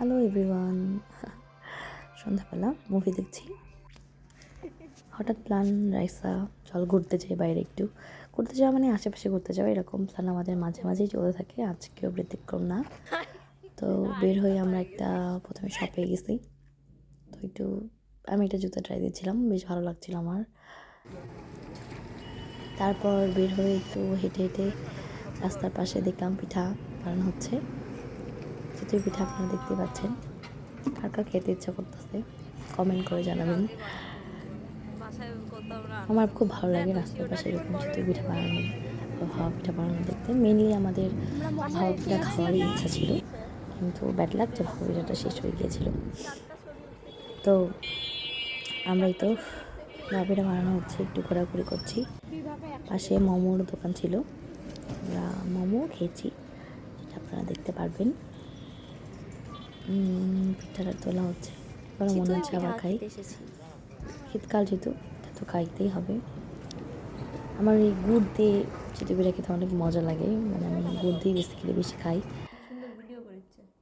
Hello everyone. সন্ধ্যাবেলা movie দেখছি, হঠাৎ প্ল্যান রাইসা চল ঘুরতে যাই বাইরে, একটু ঘুরতে যাওয়া মানে আশেপাশে ঘুরতে যাওয়া, এরকম প্ল্যান আমাদের মাঝে মাঝেই চলতে থাকে, আজকেও ব্যতিক্রম না। তো বের হয়ে আমরা প্রথমে শপে গেছি। তো আমি একটা জুতা ট্রাই দিয়েছিলাম, বেশ ভালো লাগছিল আমার। তারপর বের হয়ে একটু হেঁটে হেঁটে রাস্তার পাশে দেখলাম পিঠা বানানো হচ্ছে। চিতই পিঠা আপনারা দেখতে পাচ্ছেন। কার কার খেতে ইচ্ছা করতেছে কমেন্ট করে জানাবেন। আমার খুব ভালো লাগে রাস্তার পাশে এরকম চিতই পিঠা বানানো বা ভাপা পিঠা বানানো দেখতে। মেনলি আমাদের ভাপা পিঠা খাওয়ারই ইচ্ছা ছিল, কিন্তু ব্যাড লাক যে ভাপা পিঠাটা শেষ হয়ে গিয়েছিল। তো আমরাই তো ভাপা পিঠা বানানো হচ্ছে, একটু ঘোরাঘুরি করছি। পাশে মোমোর দোকান ছিল, আমরা মোমো খেয়েছি, যেটা আপনারা দেখতে পারবেন। পিঠাটা তোলা হচ্ছে, এবারও মনে হচ্ছে আবার খাই। শীতকাল যেহেতু এটা তো খাইতেই হবে। আমার এই গুড় দিয়ে চিতই পিঠা খেতে অনেক মজা লাগে, মানে আমি গুড় দিয়ে বেসিক্যালি বেশি খাই।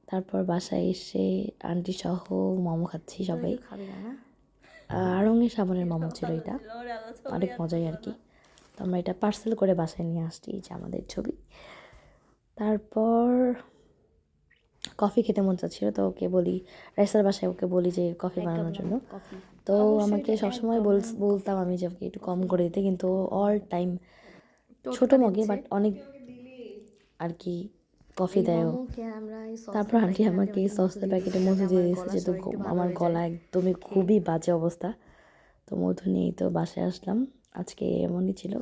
তারপর বাসায় এসে আন্টি সহ মোমো খাচ্ছি সবাই। আড়ঙের সাবানের মোমো ছিল, এটা অনেক মজাই আর কি। তো আমরা এটা পার্সেল করে বাসায় নিয়ে আসছি, যে আমাদের ছবি। তারপর কফি খেতে মন চাচ্ছিল, তো ওকে বলি, রাইসার বাসায় ওকে বলি যে কফি বানানোর জন্য। তো আমাকে সবসময় বলতাম আমি যে ওকে একটু কম করে দিতে, কিন্তু অল টাইম ছোটো মগে বাট অনেক আর কি কফি দেয়ও। তারপর আন্টি আমাকে সসের প্যাকেটে মধু দিয়ে দিয়েছে, যেহেতু আমার গলা একদমই খুবই বাজে অবস্থা। তো মধু নিয়েই তো বাসায় আসলাম। আজকে এমনই ছিল।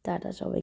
টাটা সবাই।